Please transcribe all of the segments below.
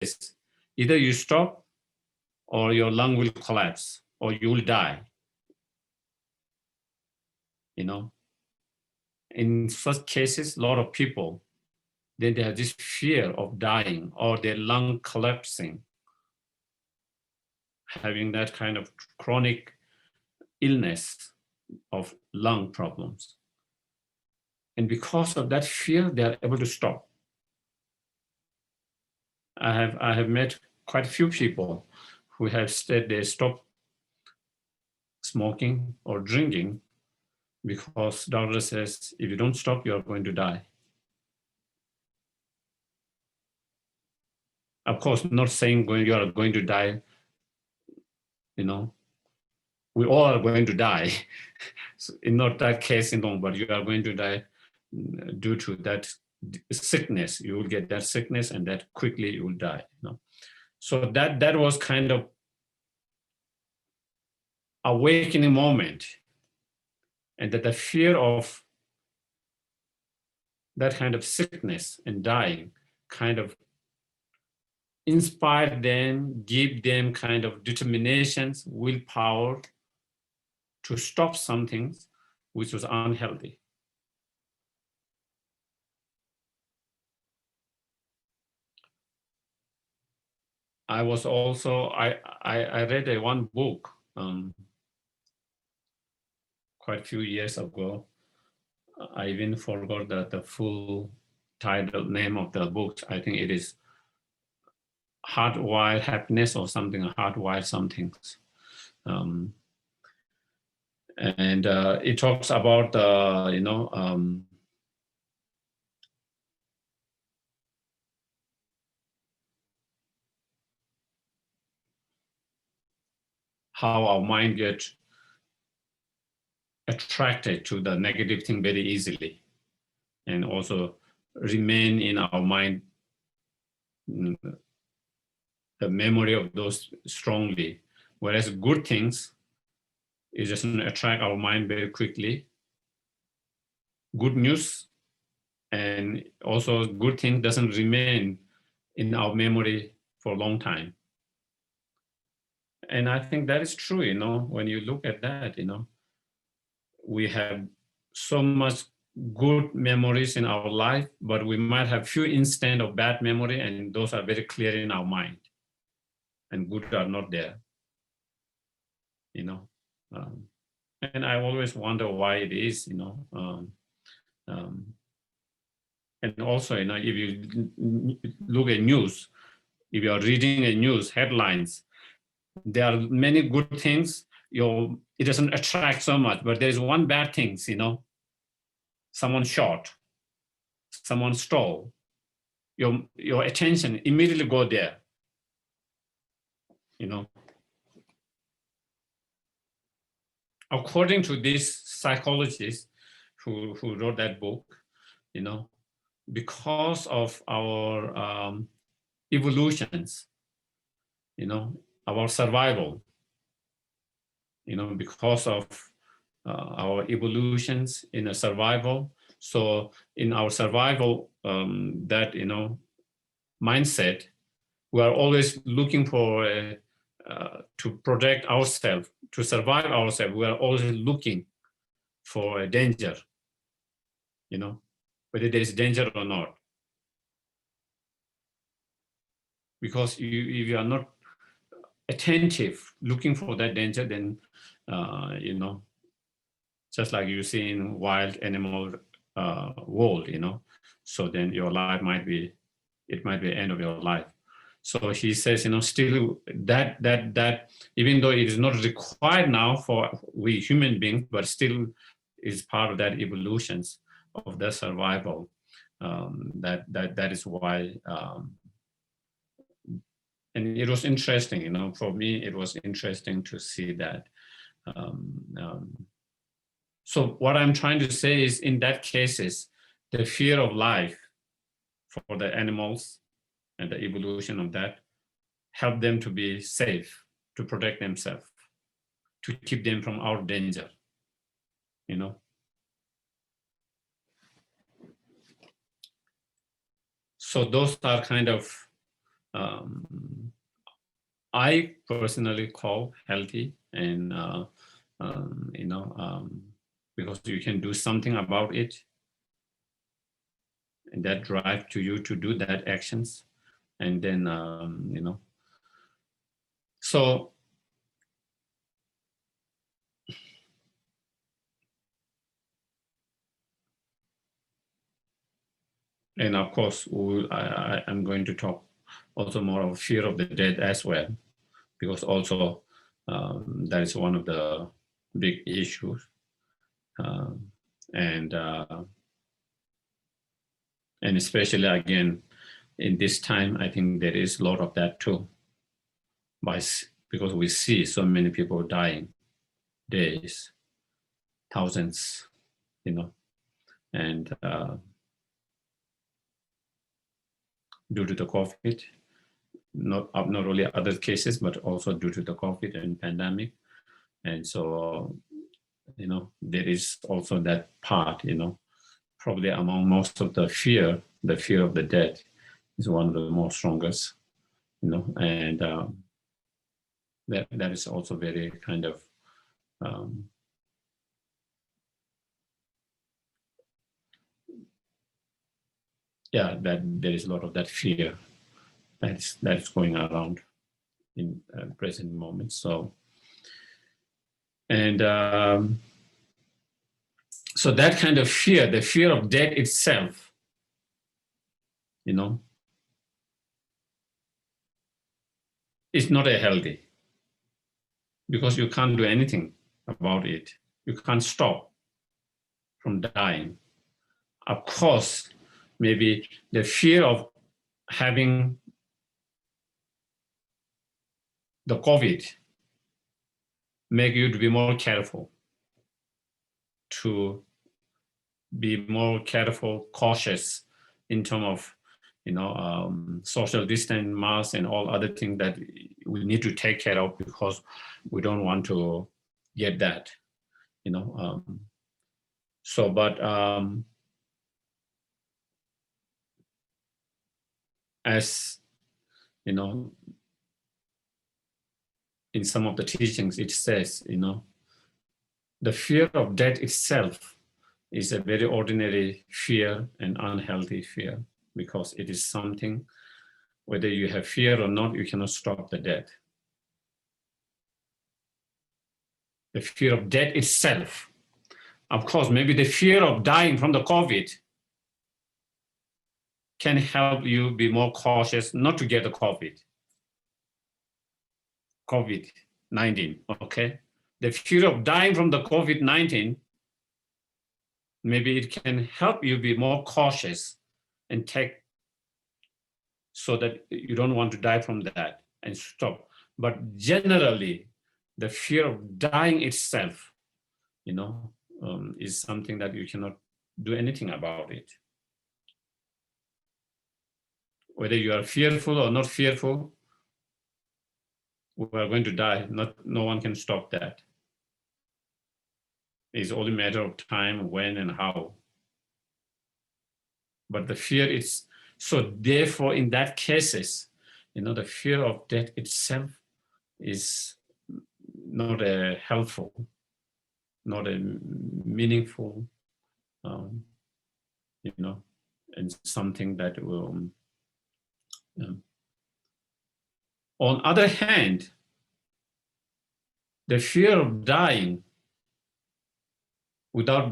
case, either you stop or your lung will collapse or you will die. In such cases, a lot of people, then they have this fear of dying or their lung collapsing, having that kind of chronic illness of lung problems. And because of that fear, they are able to stop. I have met quite a few people who have said they stop smoking or drinking because doctor says, if you don't stop, you are going to die. Of course, not saying you are going to die, we all are going to die. So in not that case, but you are going to die due to that sickness. You will get that sickness and that quickly you will die. So that was kind of awakening moment. And that the fear of that kind of sickness and dying kind of inspired them, give them kind of determinations, willpower to stop something which was unhealthy. I was also, I read one book quite a few years ago. I even forgot the full title name of the book. I think it is Hardwired Happiness or something, Hardwired something. And it talks about, how our mind gets attracted to the negative thing very easily and also remain in our mind the memory of those strongly, whereas good things, it doesn't attract our mind very quickly. Good news and also good thing doesn't remain in our memory for a long time. And I think that is true, when you look at that, we have so much good memories in our life, but we might have few instances of bad memory, and those are very clear in our mind, and good are not there, and I always wonder why it is, and also, if you look at news, if you are reading a news headlines, there are many good things, it doesn't attract so much, but there is one bad thing, someone shot, someone stole, your attention immediately go there, According to this psychologist who wrote that book, because of our evolutions, our survival, because of our evolutions in a survival. So in our survival, that, mindset, we are always looking for to protect ourselves, to survive ourselves. We are always looking for a danger, whether there is danger or not. Because if you are not attentive, looking for that danger, then, just like you see in wild animal world, so then your life might be the end of your life. So he says, still that even though it is not required now for we human beings, but still is part of that evolutions of the survival. That is why, and it was interesting, for me, it was interesting to see that. So what I'm trying to say is, in that cases, the fear of life for the animals and the evolution of that help them to be safe, to protect themselves, to keep them from our danger, So those are kind of I personally call healthy, and because you can do something about it, and that drive to you to do that actions, and then so. And of course, I'm going to talk also more of fear of the dead as well, because also that is one of the big issues. And especially again, in this time, I think there is a lot of that too, because we see so many people dying, days, thousands, and due to the COVID, not only other cases, but also due to the COVID and pandemic. And so, there is also that part, probably among most of the fear of the dead is one of the most strongest, and that is also very kind of that there is a lot of that fear that's going around in present moments. So, and so that kind of fear, the fear of death itself, is not a healthy, because you can't do anything about it. You can't stop from dying. Of course, maybe the fear of having the COVID make you to be more careful, to be more careful, cautious in terms of, social distance, masks, and all other things that we need to take care of, because we don't want to get that, So, but as in some of the teachings, it says, the fear of death itself is a very ordinary fear and unhealthy fear, because it is something, whether you have fear or not, you cannot stop the death. The fear of death itself. Of course, maybe the fear of dying from the COVID can help you be more cautious not to get the COVID-19, okay? The fear of dying from the COVID-19, maybe it can help you be more cautious and take, so that you don't want to die from that and stop. But generally, the fear of dying itself, is something that you cannot do anything about it. Whether you are fearful or not fearful, we are going to die. No one can stop that. It's only a matter of time, when and how. But the fear is, so therefore in that cases, the fear of death itself is not a helpful, not a meaningful, and something that will. On other hand, the fear of dying without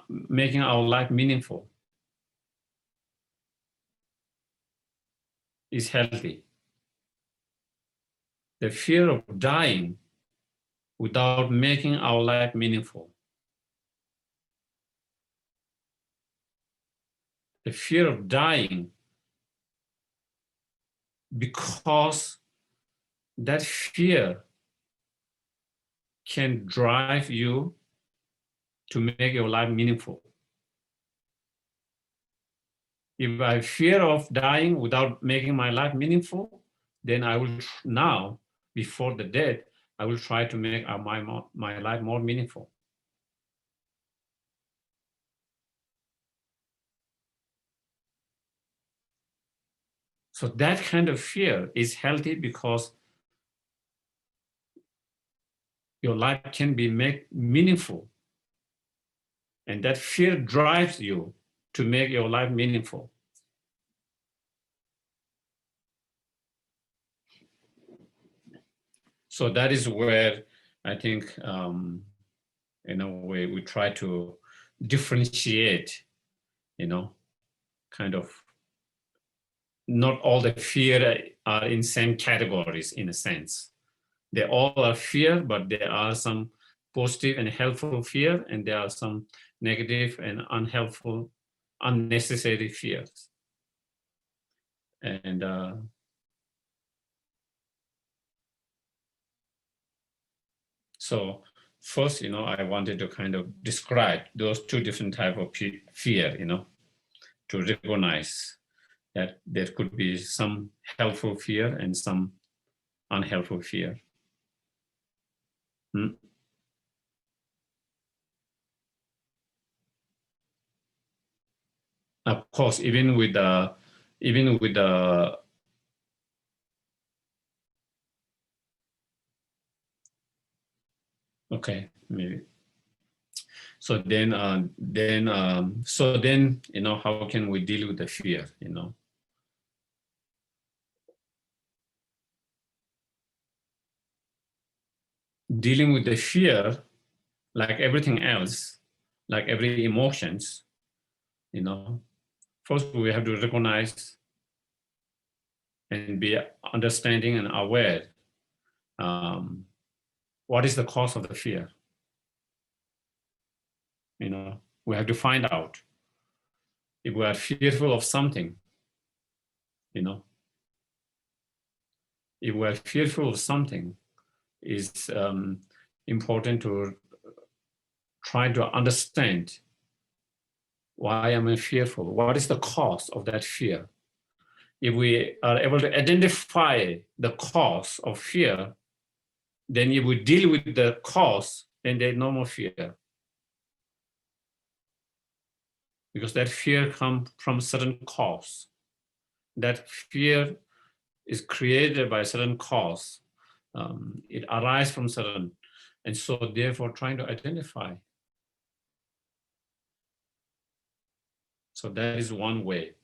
making our life meaningful is healthy. The fear of dying without making our life meaningful, the fear of dying because that fear can drive you to make your life meaningful. If I fear of dying without making my life meaningful, then I will now, before the death, I will try to make my life more meaningful. So that kind of fear is healthy because your life can be made meaningful. And that fear drives you to make your life meaningful. So that is where I think, in a way, we try to differentiate, kind of, not all the fear are in same categories in a sense. They all are fear, but there are some positive and helpful fear, and there are some negative and unhelpful, unnecessary fears. And so first, I wanted to kind of describe those two different types of fear, to recognize that there could be some helpful fear and some unhelpful fear. Hmm? Of course, even with the okay, maybe. So then, how can we deal with the fear? Dealing with the fear, like everything else, like every emotions, first we have to recognize and be understanding and aware. What is the cause of the fear? We have to find out if we are fearful of something. If we are fearful of something, it's important to try to understand why am I fearful? What is the cause of that fear? If we are able to identify the cause of fear, then if we deal with the cause, then there's no more fear. Because that fear comes from certain cause. That fear is created by a certain cause. It arises from certain, and so therefore trying to identify. So that is one way,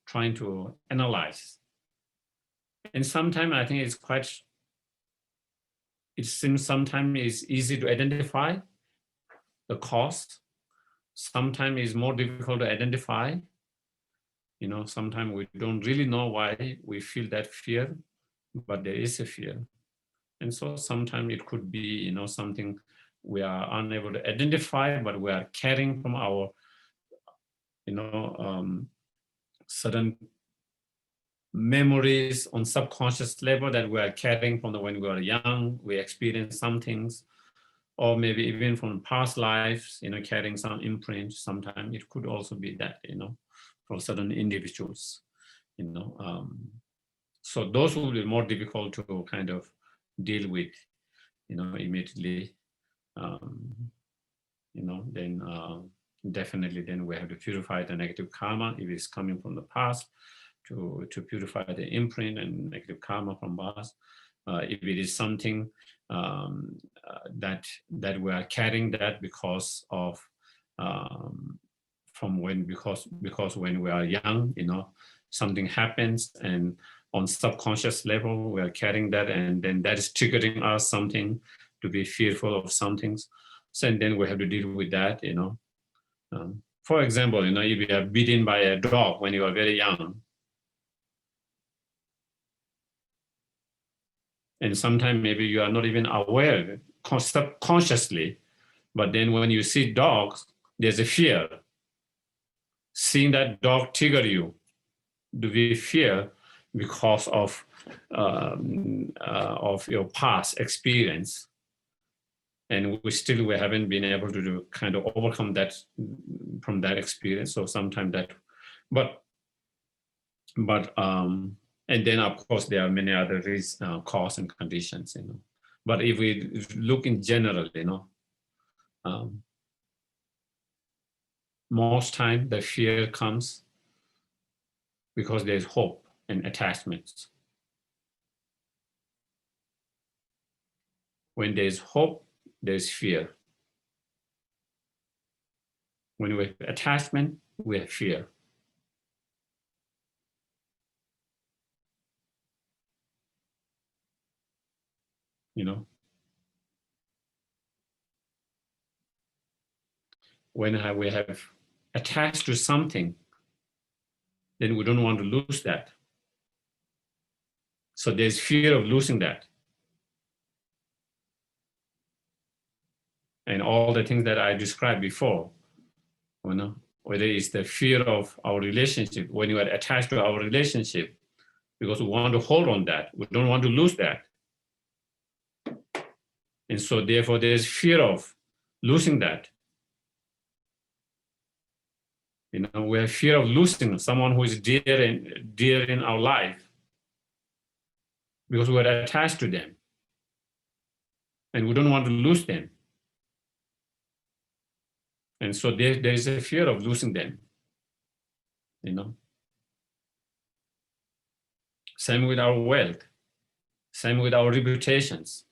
trying to analyze. And sometimes I think it seems sometimes it's easy to identify the cause. Sometimes it's more difficult to identify. Sometimes we don't really know why we feel that fear, but there is a fear. And so sometimes it could be, something we are unable to identify, but we are carrying from our, certain memories on subconscious level that we are carrying from when we were young, we experienced some things, or maybe even from past lives, carrying some imprint. Sometimes it could also be that, for certain individuals, so those will be more difficult to kind of deal with, immediately, then definitely then we have to purify the negative karma if it's coming from the past, to purify the imprint and negative karma from past. If it is something that we are carrying that because of because when we are young, something happens, and on subconscious level we are carrying that, and then that is triggering us something to be fearful of some things. So and then we have to deal with that. For example, if you are beaten by a dog when you are very young, and sometimes maybe you are not even aware subconsciously, but then when you see dogs, there's a fear. Seeing that dog trigger you, do we fear because of your past experience, and we haven't been able to do, kind of overcome that from that experience. So sometimes that, but and then of course there are many other cause and conditions, but if we look in general, most time the fear comes because there's hope and attachments. When there's hope, there's fear. When we have attachment, we have fear. You know, when we have attached to something, then we don't want to lose that. So there's fear of losing that. And all the things that I described before, you know, whether it's the fear of our relationship, when you are attached to our relationship, because we want to hold on that, we don't want to lose that. And so therefore there's fear of losing that. You know, we have fear of losing someone who is dear in our life because we're attached to them and we don't want to lose them. And so there is a fear of losing them, you know. Same with our wealth, same with our reputations,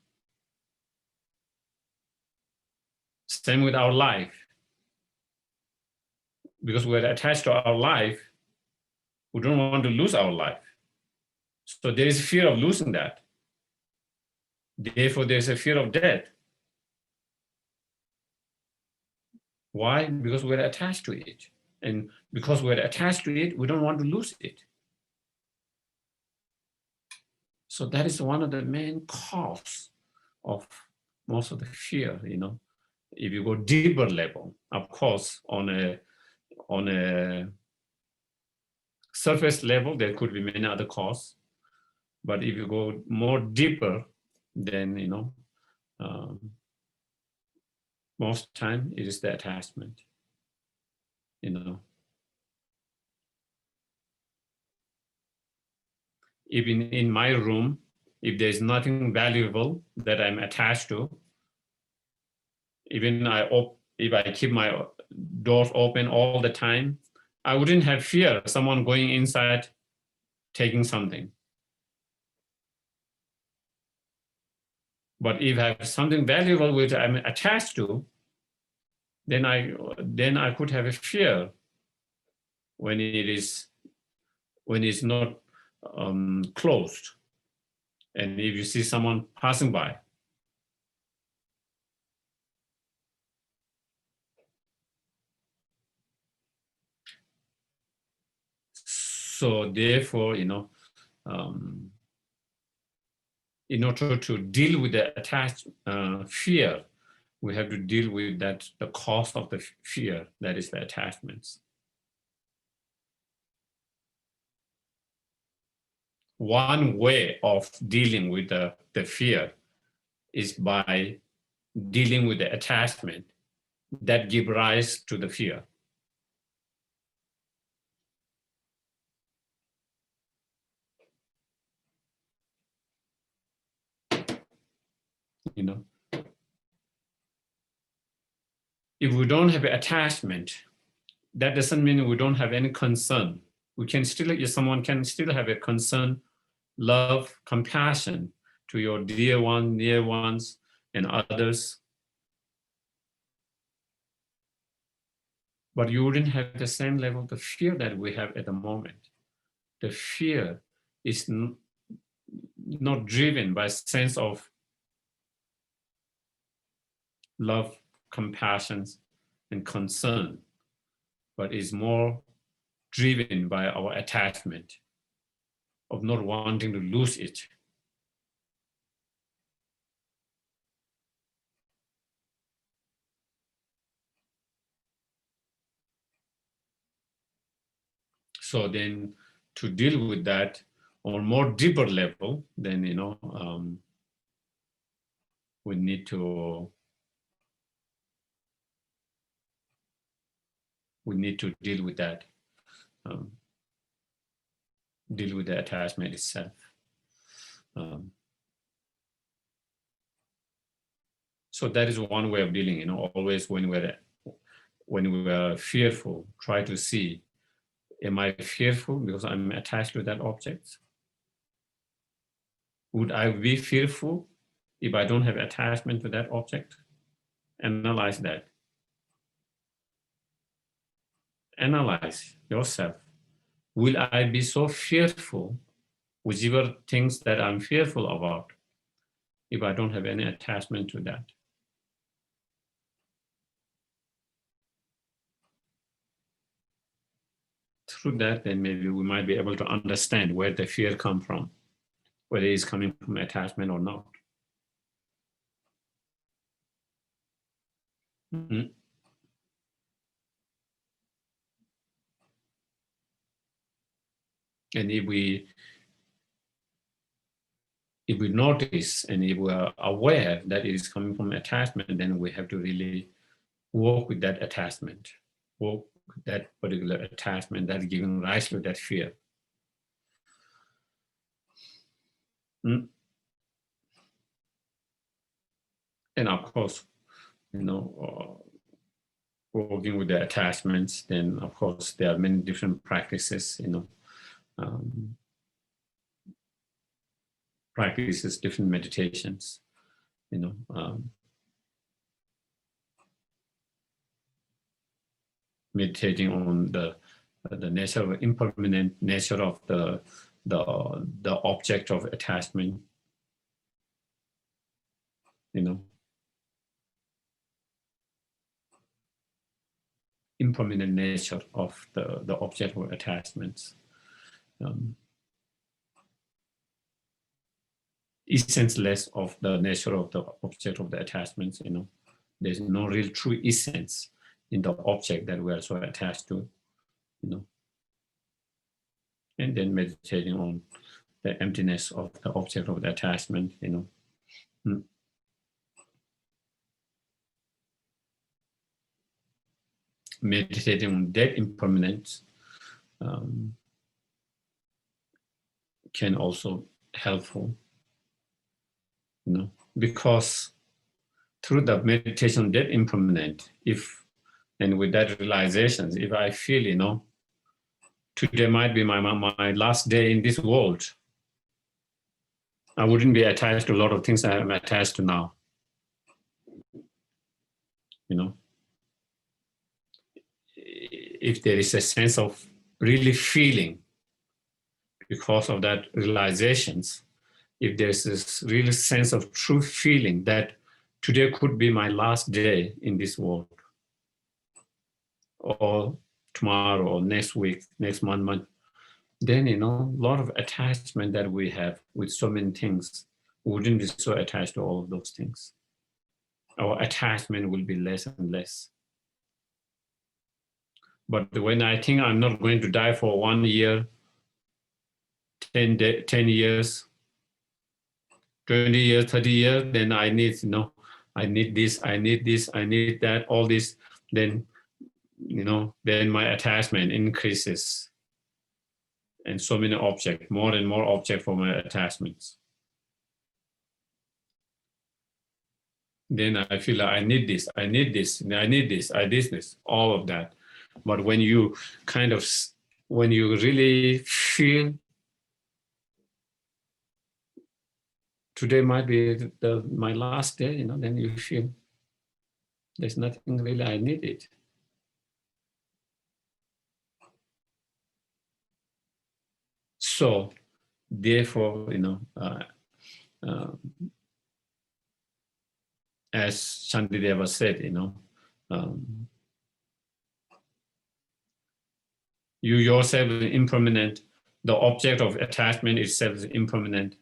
same with our life. Because we're attached to our life, we don't want to lose our life. So there is fear of losing that. Therefore, there's a fear of death. Why? Because we're attached to it. And because we're attached to it, we don't want to lose it. So that is one of the main cause of most of the fear, you know. If you go deeper level, of course, on a surface level, there could be many other causes. But if you go more deeper, then, you know, most time it is the attachment, you know. Even in my room, if there's nothing valuable that I'm attached to, even if I keep my doors open all the time, I wouldn't have fear of someone going inside taking something. But if I have something valuable which I'm attached to, then I could have a fear when it's not closed. And if you see someone passing by. So therefore, you know, in order to deal with the attached fear, we have to deal with that, the cause of the fear, that is the attachments. One way of dealing with the fear is by dealing with the attachment that give rise to the fear. You know, if we don't have attachment, that doesn't mean we don't have any concern. We can still, if someone can still have a concern, love, compassion to your dear ones, near ones, and others. But you wouldn't have the same level of fear that we have at the moment. The fear is not driven by a sense of love, compassion, and concern, but is more driven by our attachment of not wanting to lose it. So then to deal with that on a more deeper level, then, you know, we need to deal with that, deal with the attachment itself. So that is one way of dealing, you know, always when we are fearful, try to see Am I fearful because I'm attached to that object? Would I be fearful if I don't have attachment to that object? Analyze that. Analyze yourself. Will I be so fearful, whichever things that I'm fearful about, if I don't have any attachment to that? Through that, then maybe we might be able to understand where the fear comes from, whether it's coming from attachment or not. Mm-hmm. And if we notice and if we are aware that it is coming from attachment, then we have to really work with that attachment, work with that particular attachment that's giving rise to that fear. Mm. And of course, working with the attachments, then of course there are many different practices, practices, different meditations, meditating on the nature of impermanent nature of the object of attachment, impermanent nature of the object of attachments. Essence-less of the nature of the object of the attachments, there's no real true essence in the object that we are so attached to, and then meditating on the emptiness of the object of the attachment, meditating on that impermanence can also helpful, because through the meditation on that impermanent, and with that realization, if I feel, today might be my last day in this world, I wouldn't be attached to a lot of things I am attached to now. If there is a sense of really feeling because of that realizations, if there's this real sense of true feeling that today could be my last day in this world, or tomorrow, or next week, next month, then, a lot of attachment that we have with so many things, we wouldn't be so attached to all of those things. Our attachment will be less and less. But when I think I'm not going to die for 1 year, 10 years, 20 years, 30 years, then I need, I need this, I need this, I need that, all this, then, then my attachment increases. And so many objects, more and more objects for my attachments. Then I feel like I need this, I need this, I need this, I need this, all of that. But when you when you really feel today might be my last day, then you feel there's nothing really I needed. So, therefore, as Shantideva said, you yourself is impermanent. The object of attachment itself is impermanent.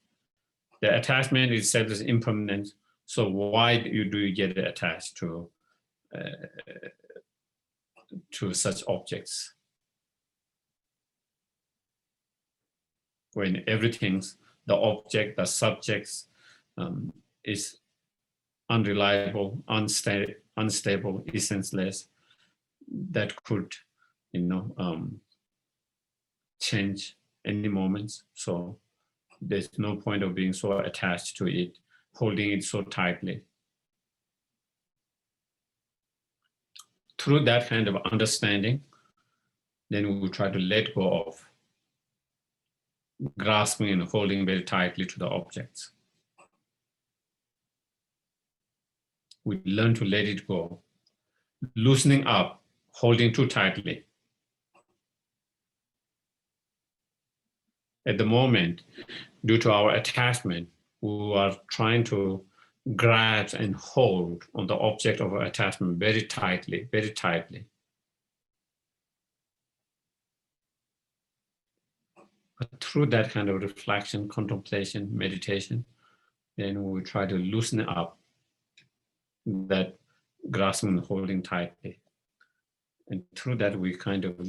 The attachment itself is impermanent. So why do you get attached to such objects? When everything's, the object, the subjects is unreliable, unstable, essenceless, that could, change any moments. So there's no point of being so attached to it, holding it so tightly. Through that kind of understanding, then we will try to let go of grasping and holding very tightly to the objects. We learn to let it go, loosening up, holding too tightly. At the moment, due to our attachment, we are trying to grasp and hold on the object of our attachment very tightly, very tightly. But through that kind of reflection, contemplation, meditation, then we try to loosen up that grasping and holding tightly. And through that, we kind of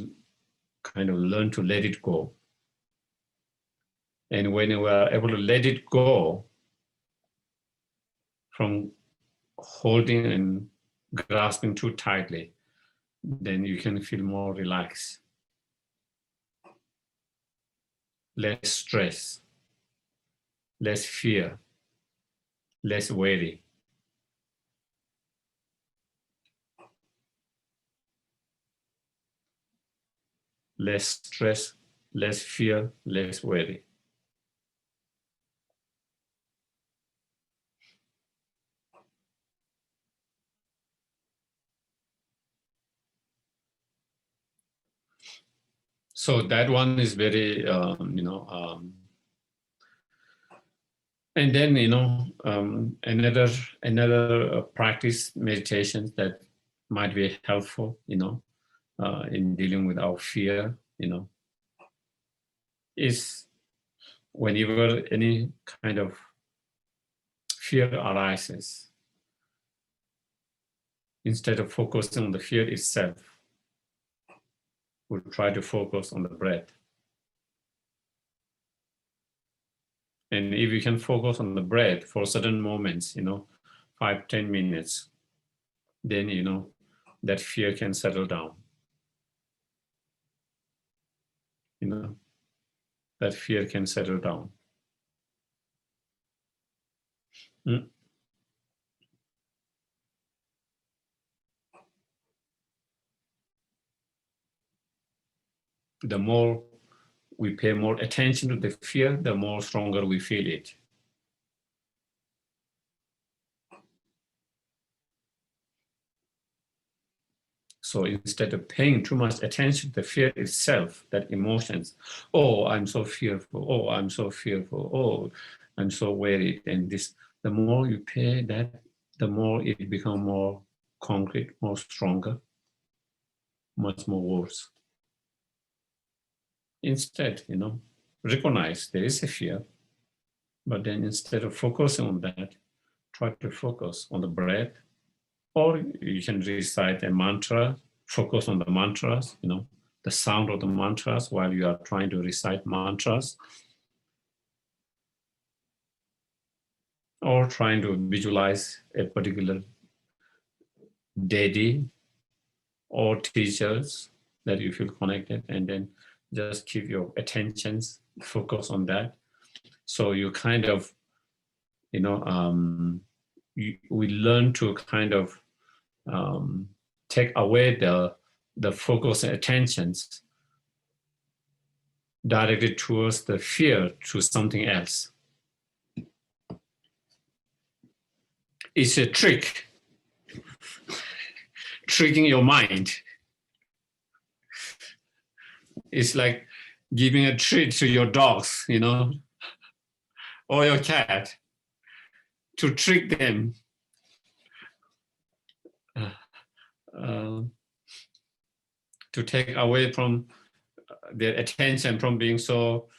learn to let it go. And when we are able to let it go from holding and grasping too tightly, then you can feel more relaxed, less stress, less fear, less worry. Less stress, less fear, less worry. So that one is very, and then, another practice meditation that might be helpful, in dealing with our fear, is whenever any kind of fear arises, instead of focusing on the fear itself, we'll try to focus on the breath. And if you can focus on the breath for certain moments, 5-10 minutes, then, that fear can settle down. That fear can settle down. The more we pay more attention to the fear, the more stronger we feel it. So instead of paying too much attention to the fear itself, that emotions, oh, I'm so fearful, oh, I'm so fearful, oh, I'm so worried, and this, the more you pay that, the more it becomes more concrete, more stronger, much more worse. Instead, recognize there is a fear, but then instead of focusing on that, try to focus on the breath, or you can recite a mantra, focus on the mantras, the sound of the mantras while you are trying to recite mantras, or trying to visualize a particular deity or teachers that you feel connected, and then just keep your attentions focus on that. So you kind of, we learn to kind of take away the focus and attentions directed towards the fear to something else. It's a trick, tricking your mind. It's like giving a treat to your dogs, or your cat, to trick them. To take away from their attention from being so,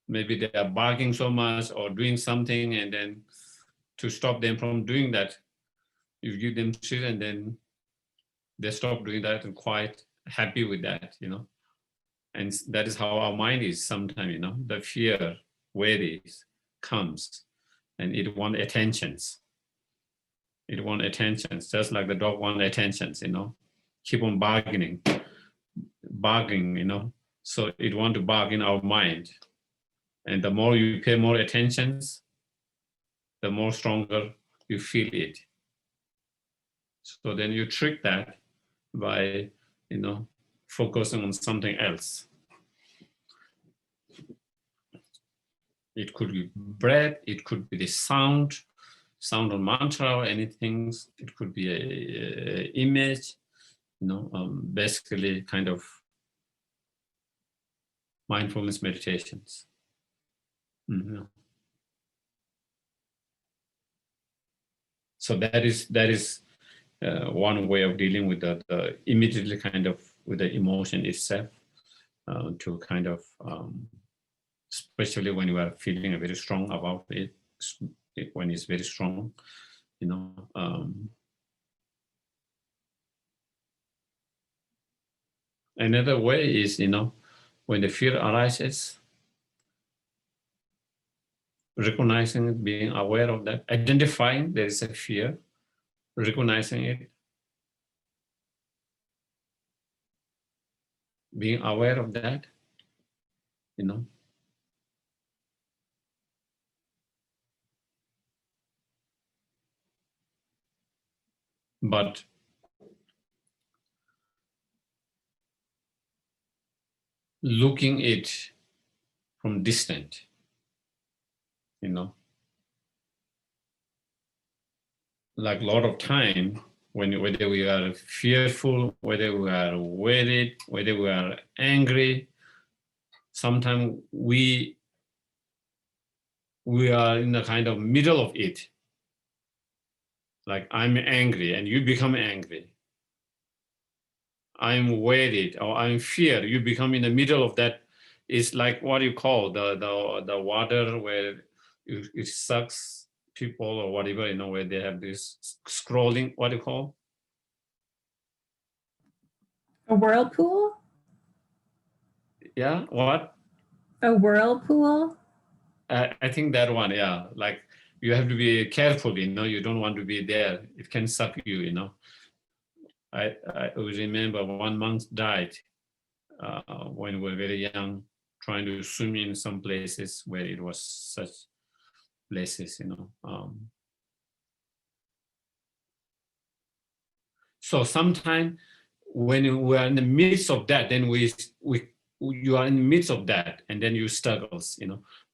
maybe they are barking so much or doing something, and then to stop them from doing that, you give them treat, and then they stop doing that and quite happy with that, And that is how our mind is sometimes, the fear, worries comes, and it wants attentions. It wants attentions, just like the dog wants attentions, Keep on bargaining, So it wants to bargain our mind. And the more you pay more attentions, the more stronger you feel it. So then you trick that by focusing on something else. It could be breath, it could be the sound or mantra or anything. It could be a image, basically kind of mindfulness meditations. Mm-hmm. So that is one way of dealing with the immediately kind of with the emotion itself, to kind of, especially when you are feeling very strong about it, when it's very strong, Another way is, when the fear arises, recognizing it, being aware of that, identifying there is a fear, recognizing it, being aware of that, But looking it from distant, like a lot of time, whether we are fearful, whether we are worried, whether we are angry, sometimes we are in the kind of middle of it. Like I'm angry and you become angry. I'm worried or I'm fear. You become in the middle of that. It's like what you call the water where it sucks people or whatever, where they have this scrolling, what do you call? A whirlpool? Yeah, what? A whirlpool? I think that one, yeah. Like you have to be careful, you don't want to be there. It can suck you, I remember one monk died when we were very young, trying to swim in some places where it was such places, So sometimes when we are in the midst of that, then you are in the midst of that, and then you struggles,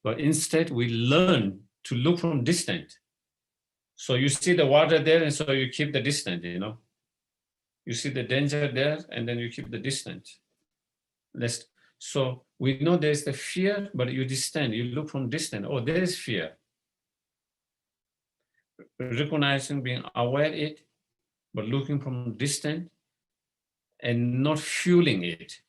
But instead, we learn to look from distant. So you see the water there, and so you keep the distance, You see the danger there, and then you keep the distance. So we know there's the fear, but you distant, you look from distant. Oh, there is fear. Recognizing, being aware of it, but looking from distant and not fueling it,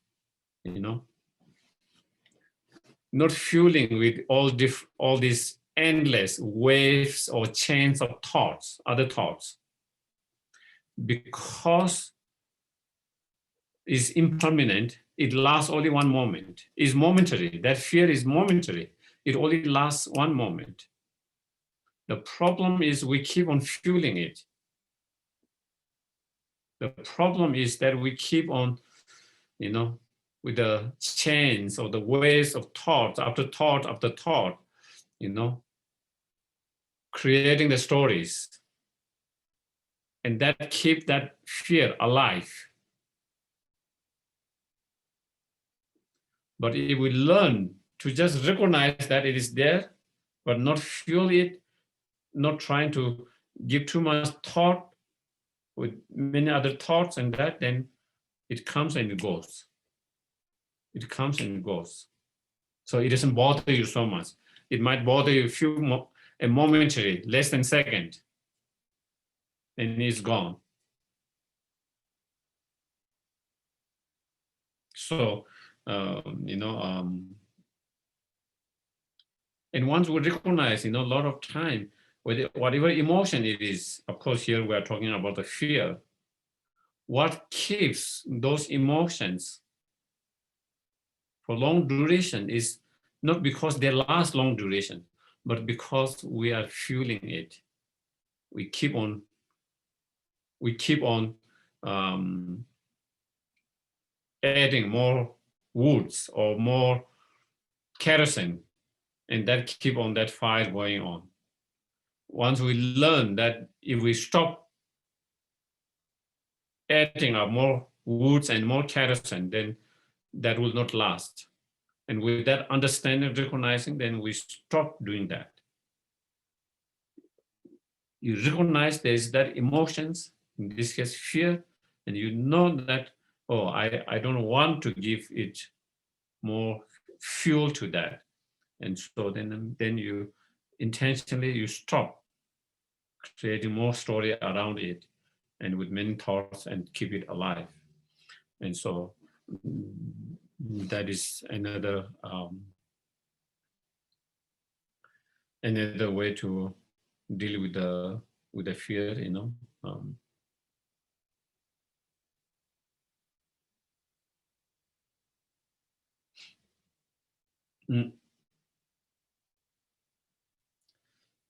Not fueling with all these endless waves or chains of thoughts, other thoughts. Because it's impermanent, it lasts only one moment. It's momentary. That fear is momentary. It only lasts one moment. The problem is we keep on fueling it. The problem is that we keep on, with the chains or the waves of thought after thought after thought, creating the stories. And that keep that fear alive. But if we learn to just recognize that it is there, but not fuel it, not trying to give too much thought with many other thoughts and that, then it comes and it goes. It comes and it goes. So it doesn't bother you so much. It might bother you a momentary, less than a second, and it's gone. So, and once we recognize, a lot of time, whatever emotion it is, of course, here we are talking about the fear. What keeps those emotions for long duration is not because they last long duration, but because we are fueling it. We keep on adding more woods or more kerosene, and that keep on that fire going on. Once we learn that if we stop adding up more woods and more kerosene, then that will not last. And with that understanding, recognizing, then we stop doing that. You recognize there is that emotions, in this case fear, and you know that, oh, I don't want to give it more fuel to that. And so then you intentionally, you stop creating more story around it and with many thoughts and keep it alive. And so that is another way to deal with the fear, you know.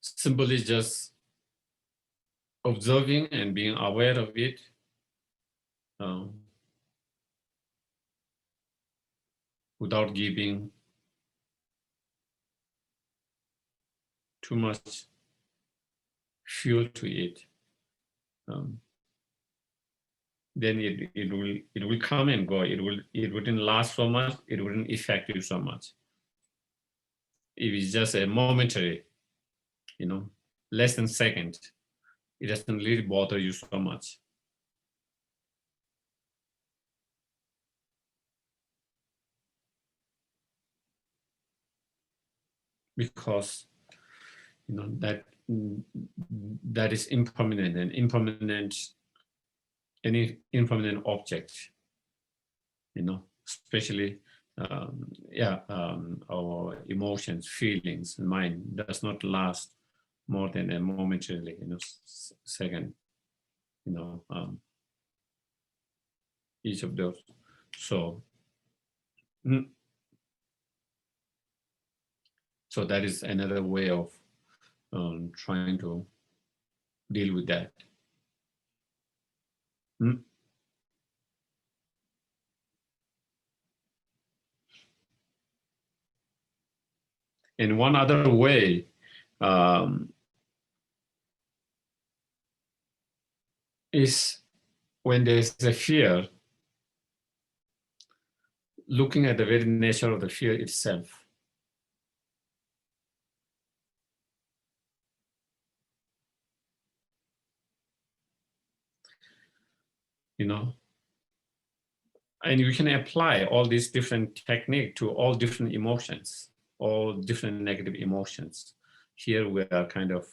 Simply just observing and being aware of it. Without giving too much fuel to it, then it will come and go. It wouldn't last so much. It wouldn't affect you so much. If it's just a momentary, you know, less than a second, it doesn't really bother you so much. Because you know that is impermanent, and impermanent, any impermanent object, you know, especially our emotions, feelings, and mind does not last more than a momentarily, you know, second, you know, each of those. So so that is another way of trying to deal with that. And one other way is when there's a fear, looking at the very nature of the fear itself. You know, and you can apply all these different techniques to all different emotions, all different negative emotions. Here we are kind of,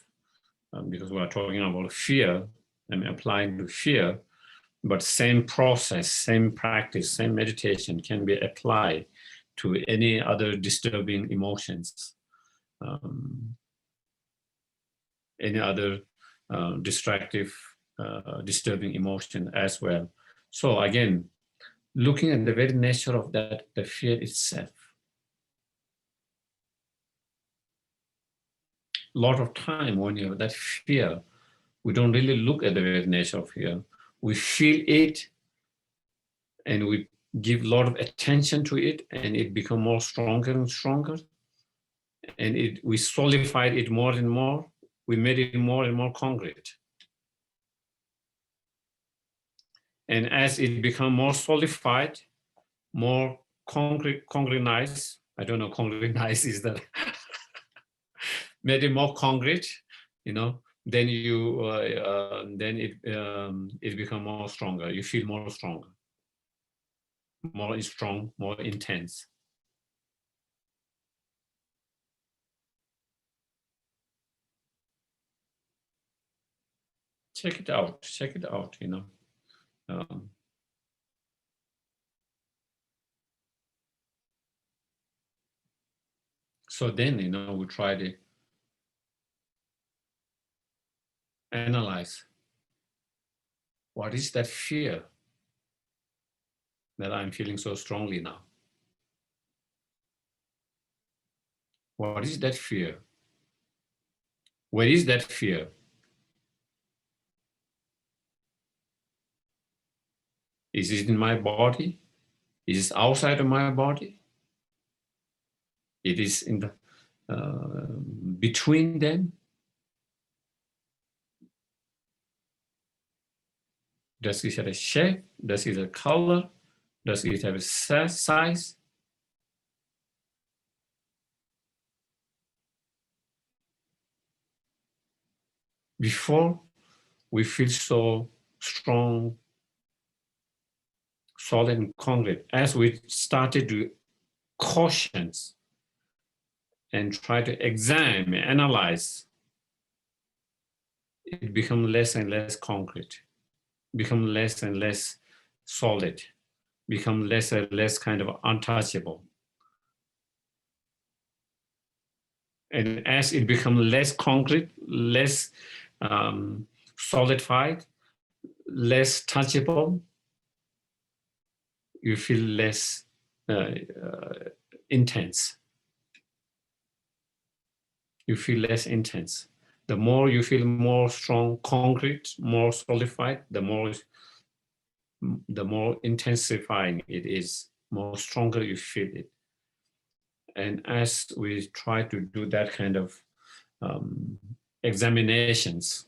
because we are talking about fear, and applying to fear, but same process, same practice, same meditation can be applied to any other disturbing emotions, any other distractive, disturbing emotion as well. So again, looking at the very nature of that, the fear itself. A lot of time when you have that fear, we don't really look at the very nature of fear. We feel it and we give a lot of attention to it, and it becomes more stronger and stronger. And we solidified it more and more. We made it more and more concrete. And as it becomes more solidified, more concretized, I don't know, concretized is that, made it more concrete, you know, then it becomes more stronger. You feel more stronger, more strong, more intense. Check it out, you know. So then, you know, we try to analyze, what is that fear that I'm feeling so strongly now? What is that fear? Where is that fear? Is it in my body? Is it outside of my body? It is in the between them. Does it have a shape? Does it have a color? Does it have a size? Before we feel so strong, solid, and concrete, as we started to caution and try to examine, analyze, it becomes less and less concrete, become less and less solid, become less and less kind of untouchable. And as it becomes less concrete, less solidified, less touchable, you feel less intense. You feel less intense. The more you feel more strong, concrete, more solidified, the more intensifying it is, more stronger you feel it. And as we try to do that kind of examinations,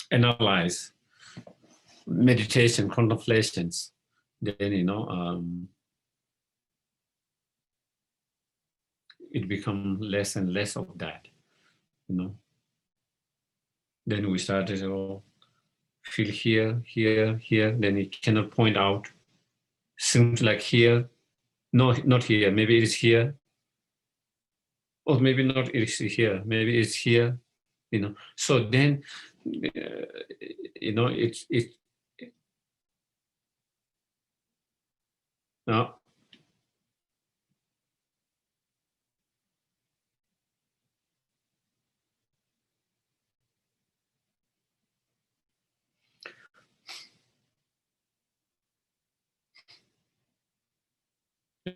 analyze, meditation, contemplations, then it becomes less and less of that. Then we started to feel here, here, here. Then it cannot point out. Seems like here. No, not here. Maybe it is here. Or maybe not it is here. Maybe it's here. So then, it's no.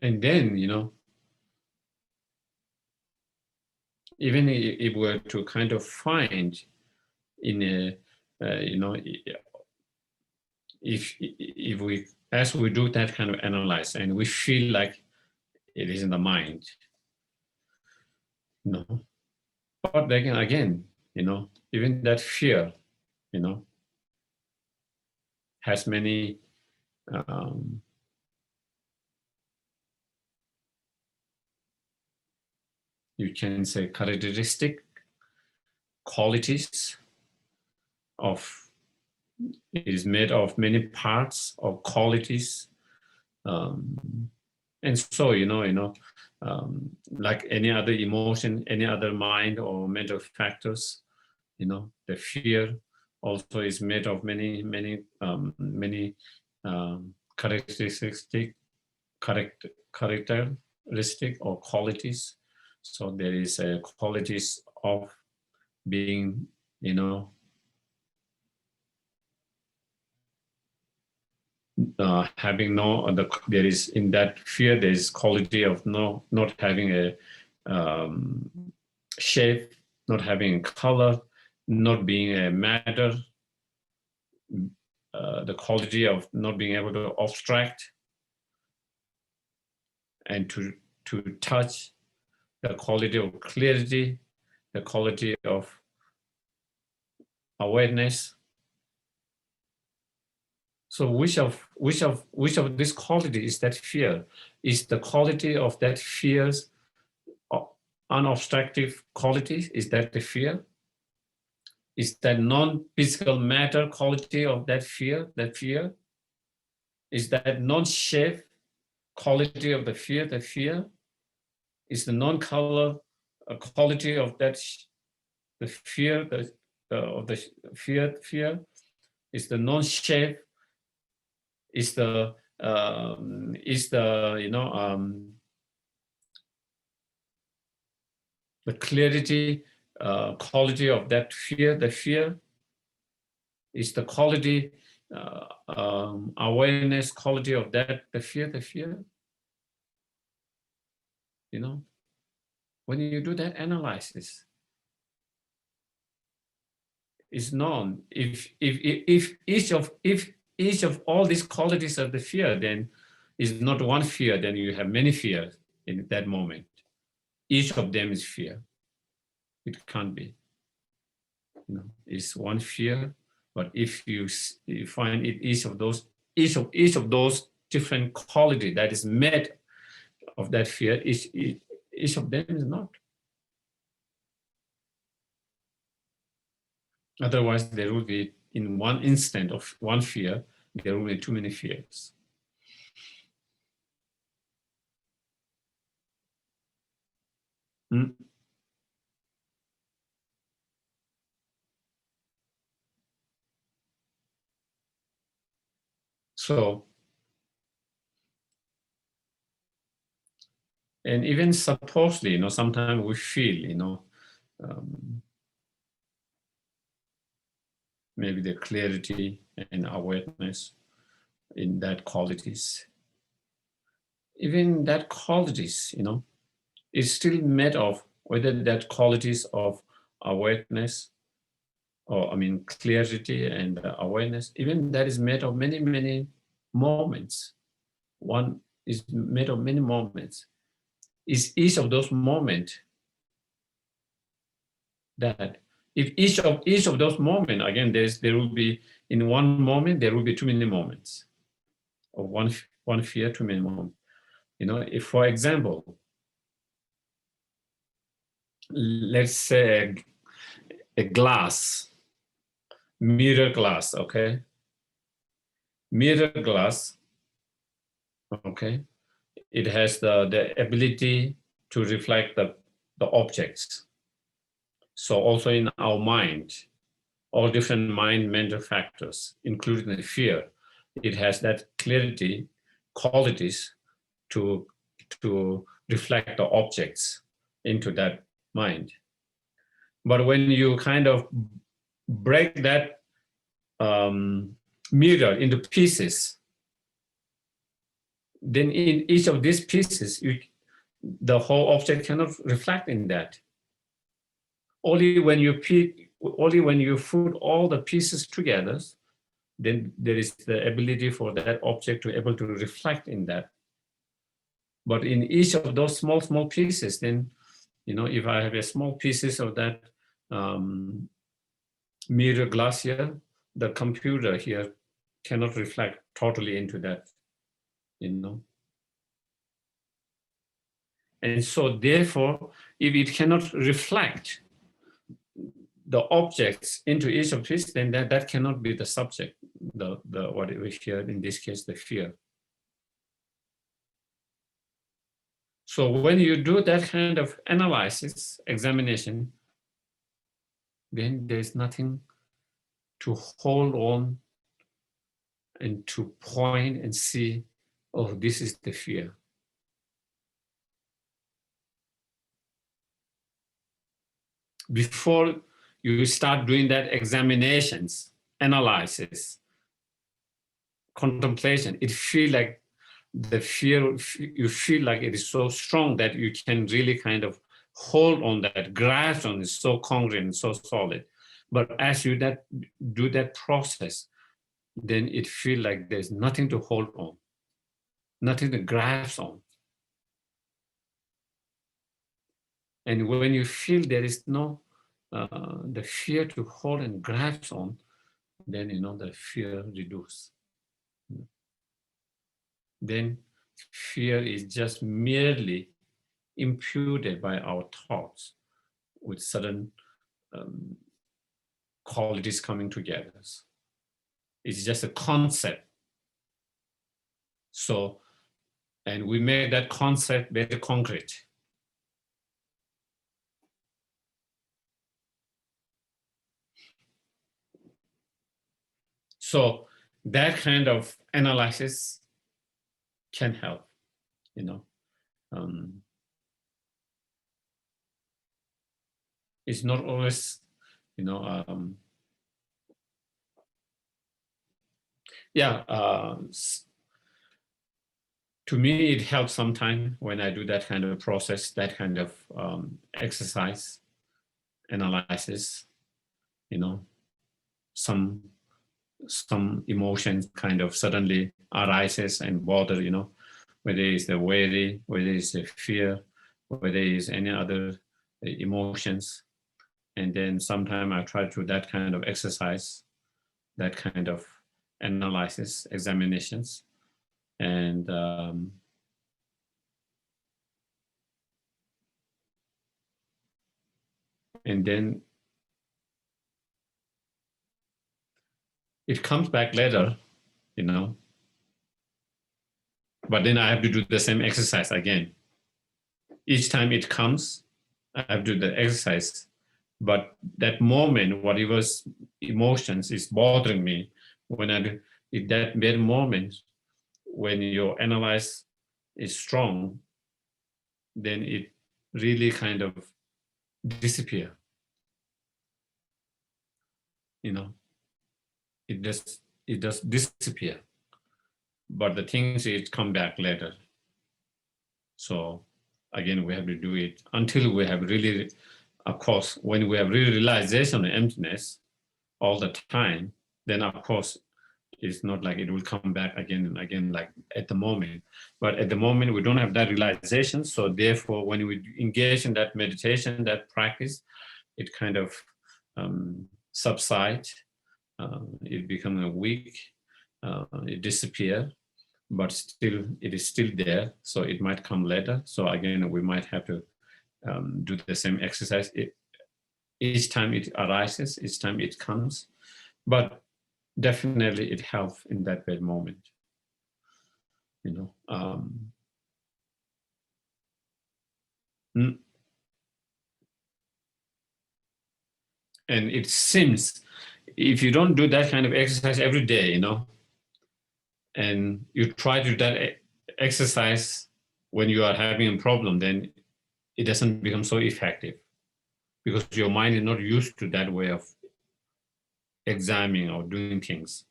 And then, even if we were to kind of find in a, if we, as we do that kind of analyze and we feel like it is in the mind, but again, even that fear, has many you can say characteristic qualities of, it is made of many parts or qualities, and so like any other emotion, any other mind or mental factors, the fear also is made of many characteristic or qualities. So there is a qualities of being, having there is in that fear, there is quality of not having a shape, not having color, not being a matter, the quality of not being able to abstract and to touch, the quality of clarity, the quality of awareness. So which of this quality is that fear? Is the quality of that fear's unobstructive quality? Is that the fear? Is that non-physical matter quality of that fear? Is that non-shape quality of the fear? Is the non-color quality of that the fear of the fear? Is the non-shape? Is the the clarity quality of that fear? The fear is the quality awareness quality of that the fear. When you do that analysis, it's known if each of all these qualities of the fear then is not one fear, then you have many fears in that moment. Each of them is fear. It can't be. It's one fear, But if you find it, each of those different quality that is made of that fear, each of them is not. Otherwise, there will be, in one instant of one fear, there will be too many fears. So, and even supposedly, sometimes we feel, maybe the clarity and awareness in that qualities. Even that qualities, is still made of, whether that qualities of awareness, or clarity and awareness, even that is made of many, many moments. One is made of many moments. Is each of those moments that if each of those moments, again, there will be, in one moment, there will be too many moments. Or one fear, too many moments. If, for example, let's say a glass, mirror glass, okay? Mirror glass, okay? It has the ability to reflect the objects. So also in our mind, all different mind mental factors, including the fear, it has that clarity, qualities to reflect the objects into that mind. But when you kind of break that mirror into pieces, then in each of these pieces, the whole object cannot reflect in that. Only when you put all the pieces together, then there is the ability for that object to able to reflect in that. But in each of those small pieces, then, if I have a small pieces of that mirror glass here, the computer here cannot reflect totally into that, And so therefore, if it cannot reflect the objects into each of these, then that cannot be the subject, the what we hear in this case, the fear. So when you do that kind of analysis, examination, then there's nothing to hold on and to point and see, oh, this is the fear. Before you start doing that examinations, analysis, contemplation, it feels like the fear, you feel like it is so strong that you can really kind of hold on that, grasp on it, so concrete and so solid. But as you do that process, then it feels like there's nothing to hold on, nothing to grasp on. And when you feel there is no, the fear to hold and grasp on, then the fear reduces. Then fear is just merely imputed by our thoughts with certain qualities coming together. It's just a concept. So, and we make that concept very concrete. So that kind of analysis can help, it's not always, to me, it helps sometimes when I do that kind of process, that kind of exercise, analysis, some emotions kind of suddenly arises and bother, whether it's the worry, whether it's the fear, whether it's any other emotions. And then sometimes I try to do that kind of exercise that kind of analysis, examinations, and then it comes back later, but then I have to do the same exercise again. Each time it comes, I have to do the exercise. But that moment, whatever emotions is bothering me, when I do it, that very moment, when your analyze is strong, then it really kind of disappear. It does disappear. But the things it come back later. So again, we have to do it until we have really, of course, when we have really realization of emptiness all the time, then of course it's not like it will come back again and again like at the moment. But at the moment we don't have that realization. So therefore, when we engage in that meditation, that practice, it kind of subsides. It becomes weak. It disappears. But still, it is still there, so it might come later. So again, we might have to do the same exercise each time it arises, each time it comes. But definitely, it helps in that very moment. And it seems if you don't do that kind of exercise every day, and you try to do that exercise when you are having a problem, then it doesn't become so effective because your mind is not used to that way of examining or doing things.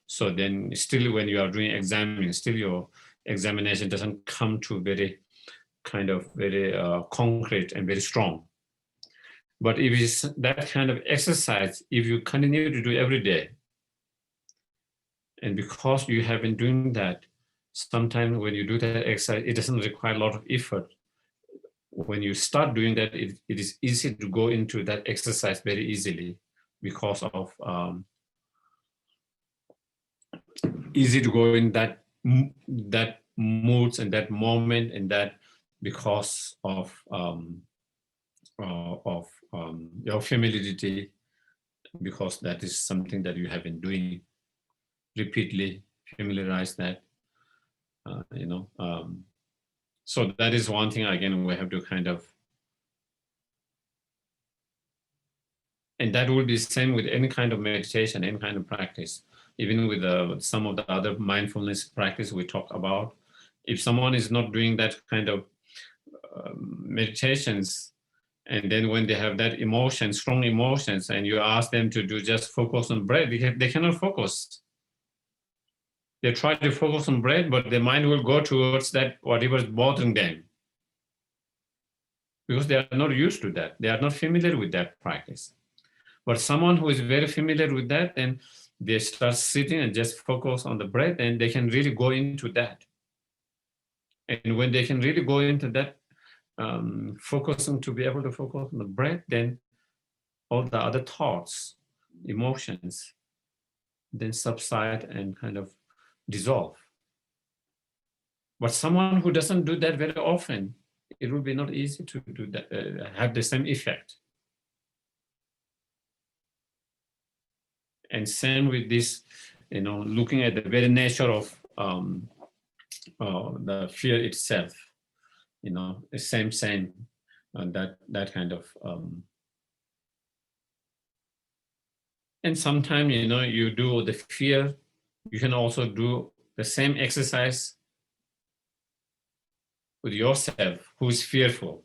So then still when you are doing examining, still your examination doesn't come to very concrete and very strong. But if it's that kind of exercise, if you continue to do every day, and because you have been doing that, sometimes when you do that exercise, it doesn't require a lot of effort. When you start doing that, it is easy to go into that exercise very easily because of easy to go in that moods and that moment and that because of your familiarity, because that is something that you have been doing repeatedly, familiarize that, so that is one thing, again, we have to and that will be the same with any kind of meditation, any kind of practice, even with some of the other mindfulness practice we talk about. If someone is not doing that kind of meditations, and then when they have that emotion, strong emotions, and you ask them to do just focus on breath, they cannot focus. They try to focus on breath, but their mind will go towards that, whatever is bothering them. Because they are not used to that. They are not familiar with that practice. But someone who is very familiar with that, then they start sitting and just focus on the breath, and they can really go into that. And when they can really go into that, focusing to be able to focus on the breath, then all the other thoughts, emotions, then subside and kind of dissolve. But someone who doesn't do that very often, it will be not easy to do that, have the same effect. And same with this, looking at the very nature of the fear itself, the same, that kind of. And sometimes, you do the fear, you can also do the same exercise with yourself, who is fearful.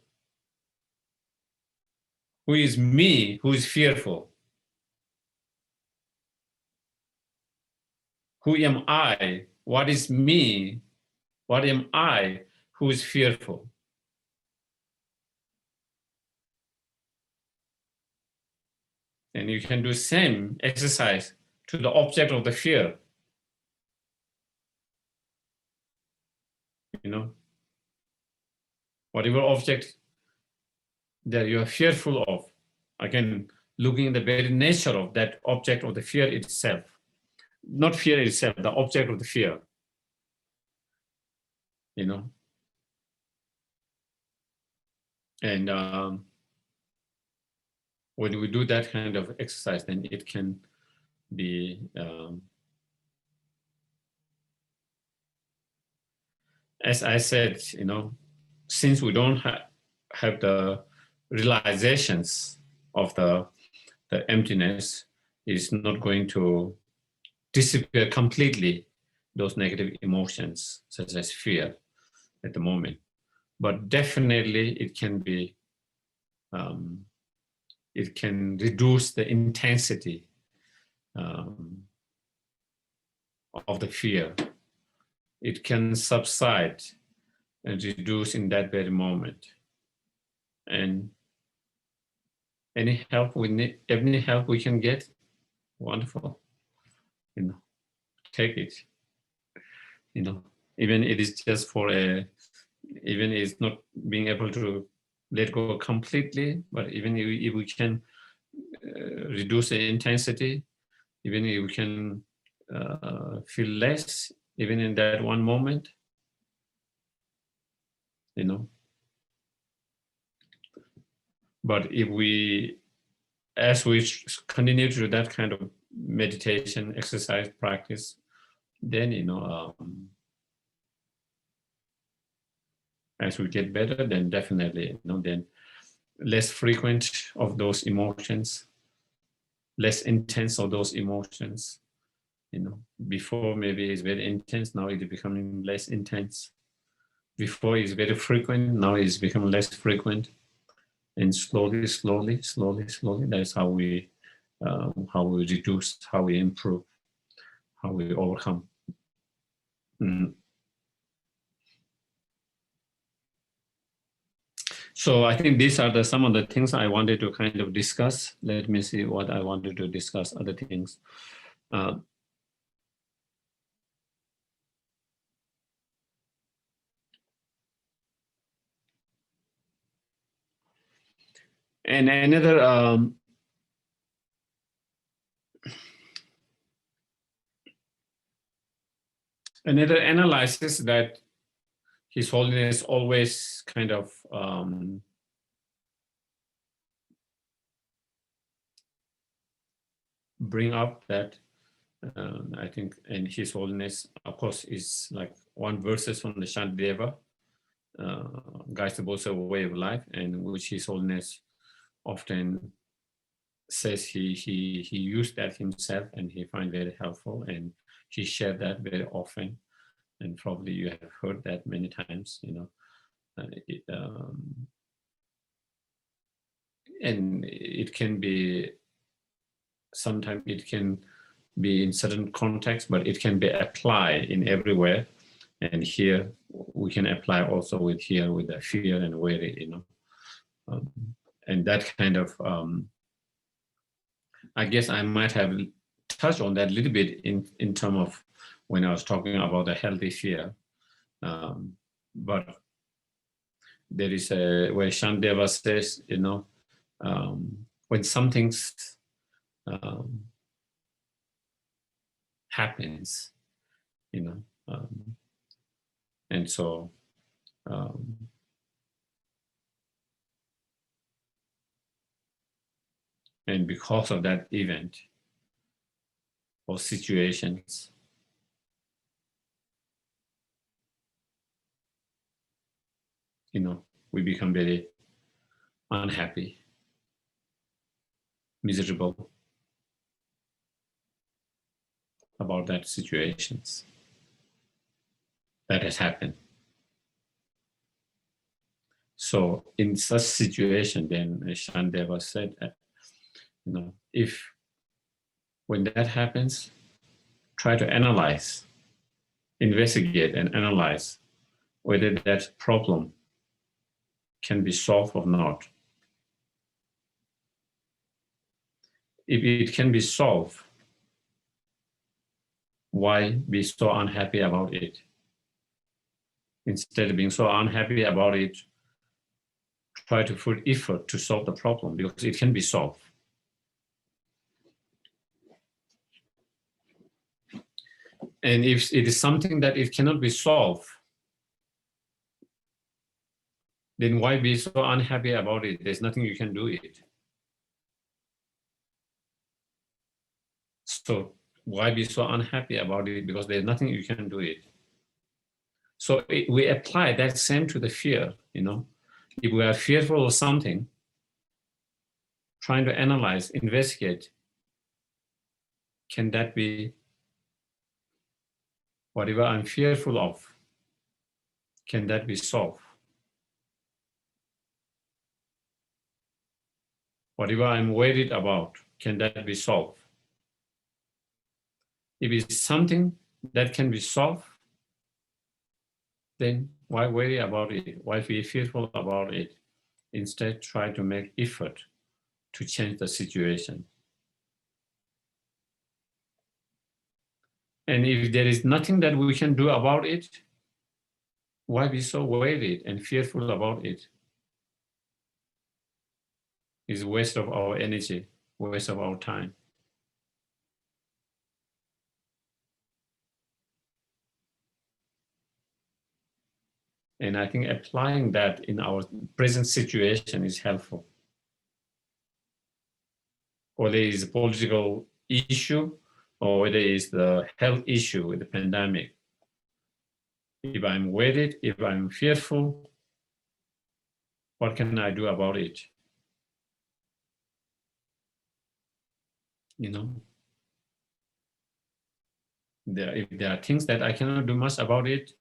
Who is me, who is fearful? Who am I? What is me? What am I who is fearful? And you can do same exercise to the object of the fear. Whatever object that you are fearful of, again, looking at the very nature of that object of the fear itself. not fear itself, the object of the fear, you know. And when we do that kind of exercise, then it can be, as I said, you know, since we don't have the realizations of the emptiness, is not going to disappear completely, those negative emotions, such as fear at the moment. But definitely it can be, it can reduce the intensity of the fear. It can subside and reduce in that very moment. And any help we need, any help we can get, wonderful. You know, take it. You know, even it is just for a, even it's not being able to let go completely, but even if we can reduce the intensity, even if we can feel less, even in that one moment, you know. But if we, as we continue to do that kind of meditation, exercise, practice, then, you know, as we get better, then definitely, you know, then less frequent of those emotions, less intense of those emotions. You know, before maybe it's very intense, now it's becoming less intense. Before it's very frequent, now it's becoming less frequent. And slowly, slowly, slowly, slowly, that's how we reduce, how we improve, how we overcome. So I think these are some of the things I wanted to kind of discuss. Let me see what I wanted to discuss, other things. And another another analysis that His Holiness always kind of bring up, that I think, and His Holiness, of course, is like one verses from the Shantideva, guides the Bodhisattva way of life, and which His Holiness often says he used that himself and he find very helpful, and he shared that very often, and probably you have heard that many times, you know. And it can be, sometimes it can be in certain contexts, but it can be applied in everywhere. And here we can apply also with the fear and worry, you know. And that kind of, I guess I might have touched on that a little bit in terms of when I was talking about the healthy fear. But there is where Shantideva says, you know, when something's happens, you know, and so and because of that event or situations, you know, we become very unhappy, miserable about that situations that has happened. So in such situation, then Shantideva said, you know, if when that happens, try to analyze, investigate and analyze whether that problem can be solved or not. If it can be solved, why be so unhappy about it? Instead of being so unhappy about it, try to put effort to solve the problem, because it can be solved. And if it is something that it cannot be solved, then why be so unhappy about it? There's nothing you can do it. So why be so unhappy about it? Because there's nothing you can do it. So we apply that same to the fear, If we are fearful of something, trying to analyze, investigate, can that be whatever I'm fearful of? Can that be solved? Whatever I'm worried about, can that be solved? If it's something that can be solved, then why worry about it? Why be fearful about it? Instead, try to make effort to change the situation. And if there is nothing that we can do about it, why be so worried and fearful about it? It's a waste of our energy, waste of our time. And I think applying that in our present situation is helpful. Whether it's a political issue or whether it's the health issue with the pandemic. If I'm worried, if I'm fearful, what can I do about it? If there are things that I cannot do much about it,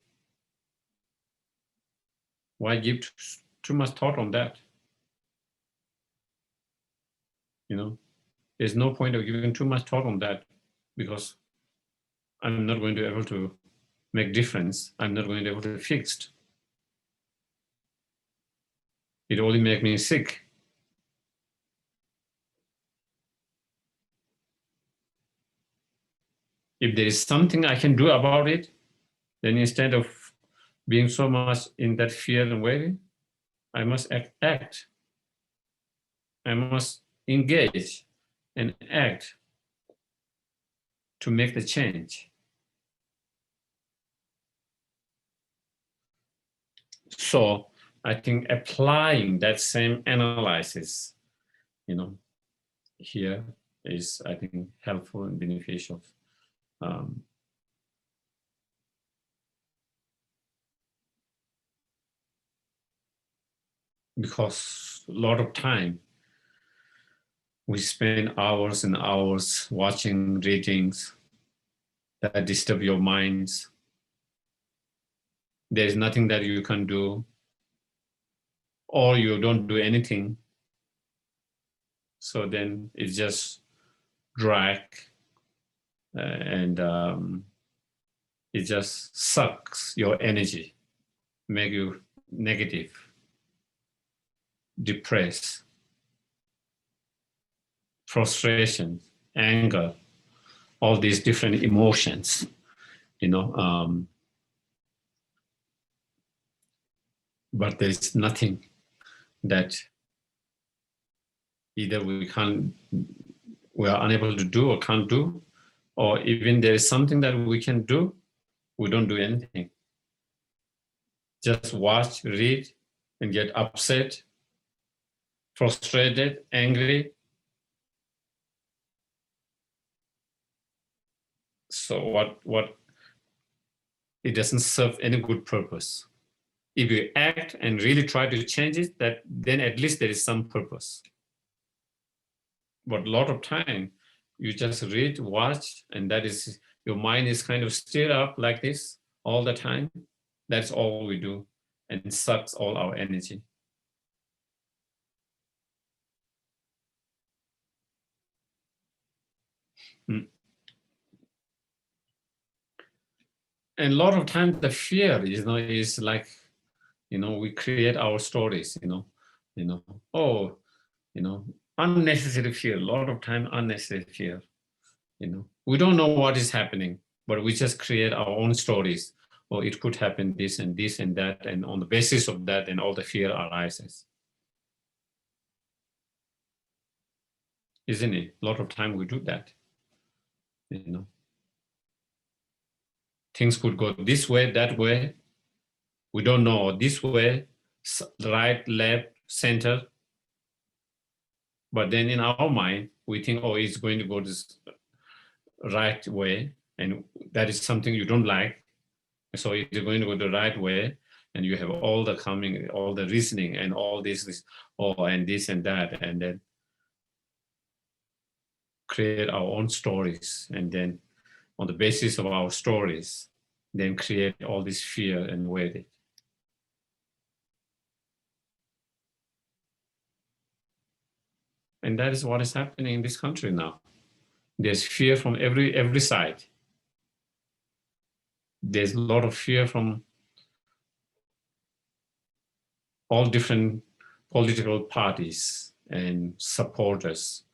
why give too much thought on that? There's no point of giving too much thought on that because I'm not going to be able to make difference. I'm not going to be able to fix it. It only makes me sick. If there is something I can do about it, then instead of being so much in that fear and worry, I must act. I must engage and act to make the change. So I think applying that same analysis, here is, I think, helpful and beneficial. Because a lot of time we spend hours and hours watching readings that disturb your minds. There's nothing that you can do, or you don't do anything. So then it just drag and it just sucks your energy, make you negative, depressed, frustration, anger, all these different emotions, but there's nothing that either we are unable to do or can't do, or even there is something that we can do, we don't do anything. Just watch, read, and get upset, frustrated, angry. So what it doesn't serve any good purpose. If you act and really try to change it, then at least there is some purpose. But a lot of time, you just read, watch, and that is, your mind is kind of stirred up like this all the time. That's all we do, and it sucks all our energy. And a lot of times the fear is like, we create our stories, unnecessary fear, a lot of time unnecessary fear. We don't know what is happening, but we just create our own stories. Or it could happen this and that, and on the basis of that, then all the fear arises. Isn't it? A lot of time we do that, things could go this way, that way. We don't know, this way, right, left, center. But then in our mind, we think, oh, it's going to go this right way. And that is something you don't like. So it's going to go the right way. And you have all the coming, all the reasoning and all this, oh, and this and that. And then create our own stories. And then on the basis of our stories, then create all this fear and weight. And that is what is happening in this country now. There's fear from every side. There's a lot of fear from all different political parties and supporters.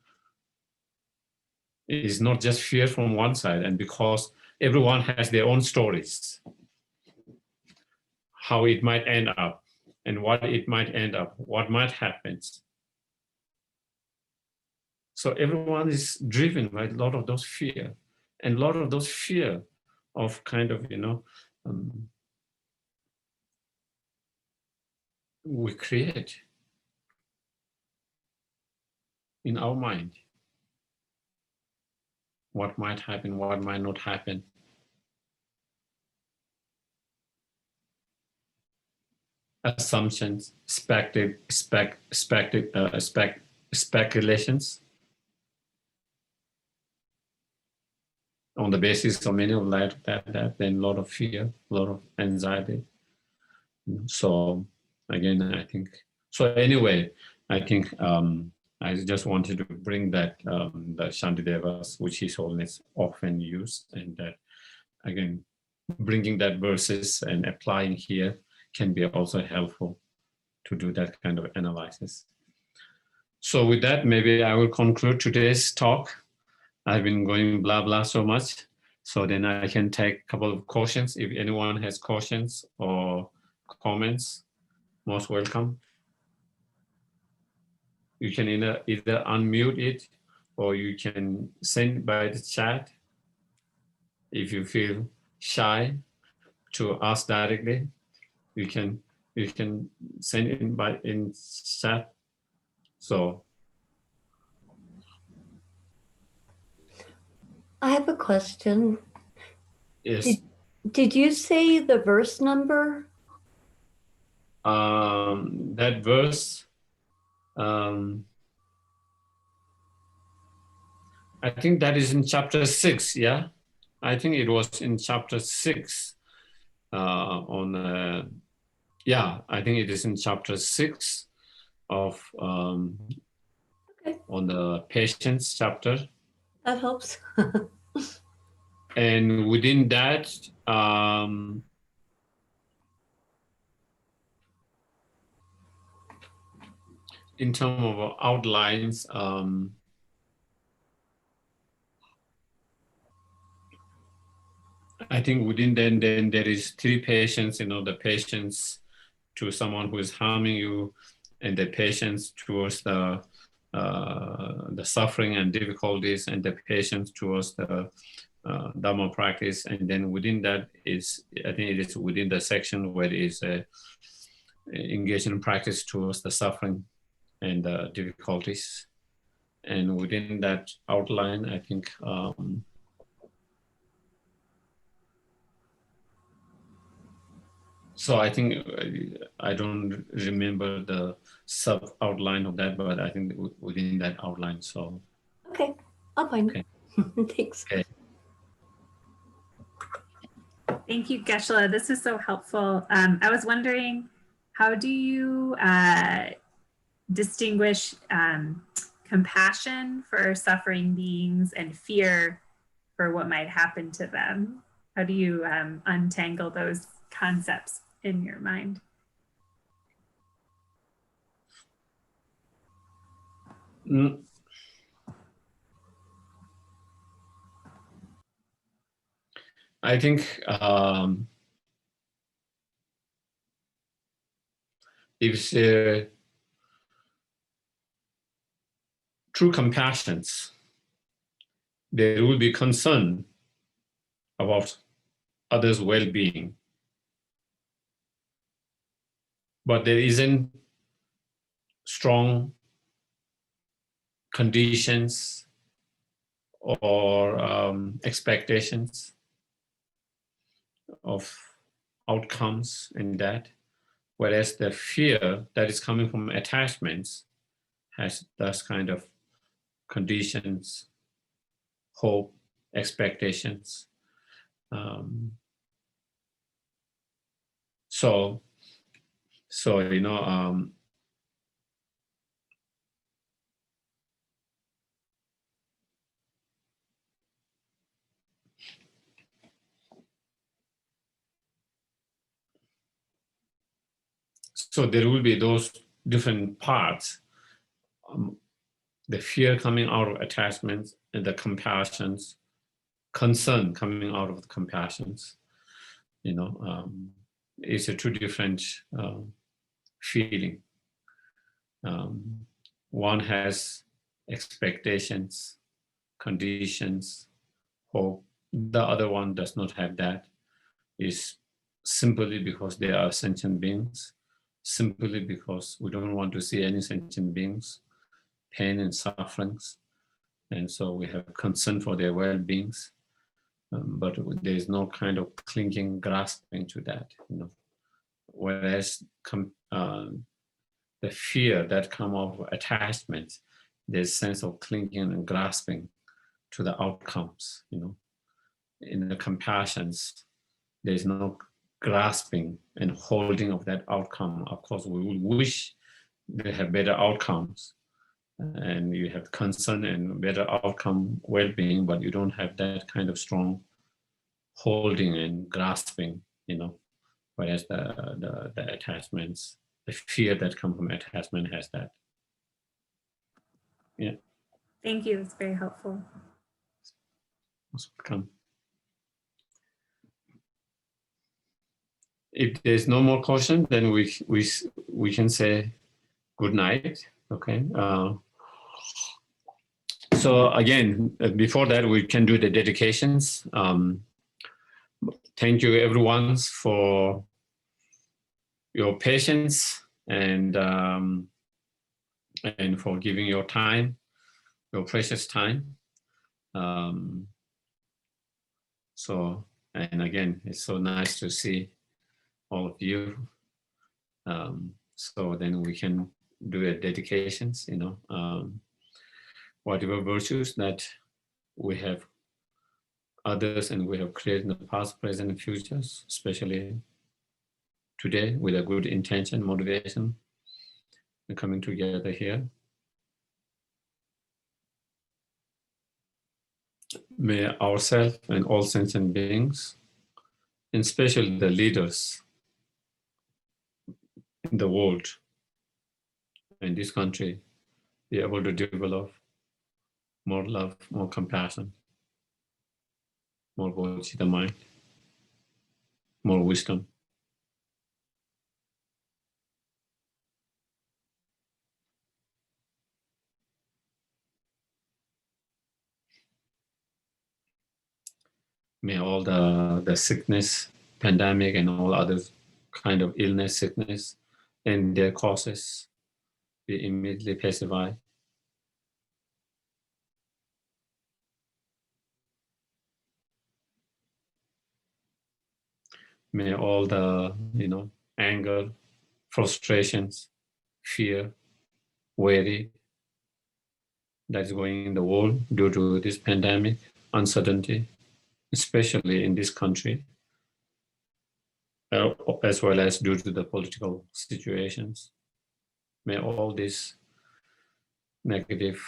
It is not just fear from one side, and because everyone has their own stories, how it might end up, and what it might end up, what might happen. So everyone is driven by a lot of those fear, and a lot of those fear of kind of, we create in our mind. What might happen, what might not happen. Assumptions, speculations. On the basis of many of that, then a lot of fear, a lot of anxiety. So again, I think, so anyway, I think I just wanted to bring that, the Shantidevas, which His Holiness often used, and that, again, bringing that verses and applying here can be also helpful to do that kind of analysis. So with that, maybe I will conclude today's talk. I've been going blah, blah so much. So then I can take a couple of questions. If anyone has questions or comments, most welcome. You can either unmute it or you can send by the chat if you feel shy to ask directly. You can send it in chat. So I have a question. yes. Did you say the verse number? That verse, I think that is in chapter 6, yeah? I think it was in chapter 6 yeah, I think it is in chapter 6 of, Okay. on the patience chapter. That helps. And within that, in terms of outlines, I think within then there is 3 patience, the patience to someone who is harming you, and the patience towards the suffering and difficulties, and the patience towards the Dhamma practice. And then within that is, I think it is within the section where it is engaged in practice towards the suffering and the difficulties. And within that outline, I think so I think I don't remember the sub outline of that, but I think within that outline. So Okay, I'll find it. Thanks. Okay. Thank you, Geshela. This is so helpful. I was wondering, how do you distinguish compassion for suffering beings and fear for what might happen to them? How do you untangle those concepts in your mind? I think if true compassions, there will be concern about others' well-being. But there isn't strong conditions or expectations of outcomes in that, whereas the fear that is coming from attachments has those kind of conditions, hope, expectations. So you know, so there will be those different parts. The fear coming out of attachments and the compassions, concern coming out of the compassions. You know, it's a two different feeling. One has expectations, conditions, hope. The other one does not have that. Is simply because they are sentient beings, simply because we don't want to see any sentient beings, pain and sufferings. And so we have concern for their well-beings, but there is no kind of clinging, grasping to that, you know. Whereas the fear that comes out of attachment, there's sense of clinging and grasping to the outcomes, you know. In the compassions, there's no grasping and holding of that outcome. Of course, we will wish they have better outcomes, and you have concern and better outcome well-being, but you don't have that kind of strong holding and grasping, you know. Whereas the attachments, the fear that comes from attachment has that. Yeah. Thank you. It's very helpful. Come. If there's no more question, then we can say good night. Okay. So again, before that, we can do the dedications. Thank you, everyone, for your patience and for giving your time, your precious time. So, and again, it's so nice to see all of you. So then we can do a dedications, you know, whatever virtues that we have others and we have created in the past, present, and futures, especially today with a good intention, motivation, and coming together here. May ourselves and all sentient beings, and especially the leaders in the world, in this country, be able to develop more love, more compassion, more bodhichitta mind, more wisdom. May all the sickness, pandemic, and all other kind of illness, sickness, and their causes be immediately pacified. May all the, you know, anger, frustrations, fear, worry that is going in the world due to this pandemic, uncertainty, especially in this country, as well as due to the political situations. May all these negative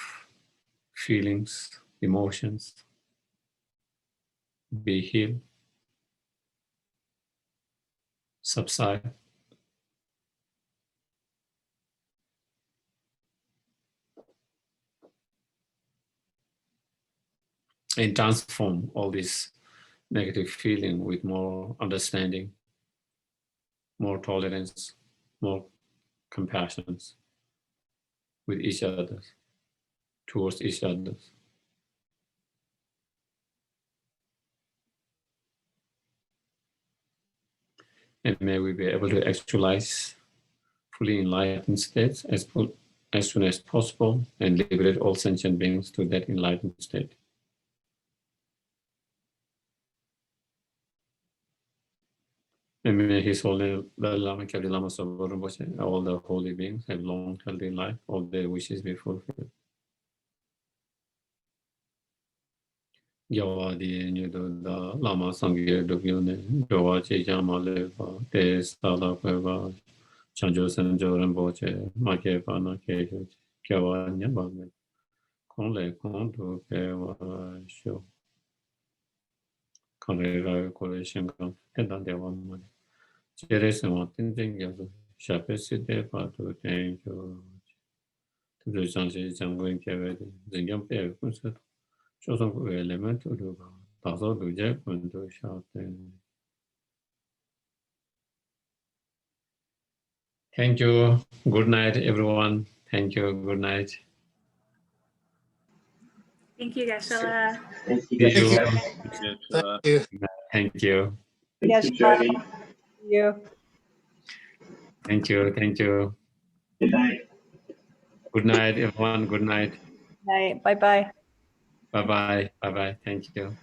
feelings, emotions be healed, subside, and transform all this negative feeling with more understanding, more tolerance, more compassion with each other, towards each other. and may we be able to actualize fully enlightened states as soon as possible and liberate all sentient beings to that enlightened state. And may His Holiness the Lama, Lama Zopa Rinpoche, all the holy beings have long, healthy life, all their wishes be fulfilled. Yawadi Nuda Lama Sangye Dugyone, Dowa Chijama Leva, Te Sala Peva, Chanjo Sanjo Rinpoche, Make Pana Kejo, Kyawa Nyabame, Konle Kondu Kewa Sho, Konle Kore Shinkan, Kedan Dewa Mani, Jeresan Tinting Yazo, Shapesi De Patu Tenjo, Tudu Sanji Janguin Kevedi, Zingyam Pe Kunset, Choson Element Uduba, Tazo Duje Kundu Shaten. Thank you. Good night, everyone. Thank you. Good night. Thank you, Geshela. Thank you, See you. Geshe. Thank you. Thank you. Thank you, Jody. You. Thank you. Thank you. Good night. Good night, everyone. Good night. Night. Bye-bye. Bye-bye. Bye-bye. Thank you.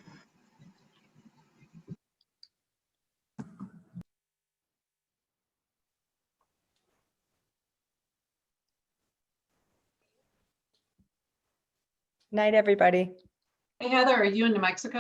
Night, everybody. Hey, Heather, are you in New Mexico?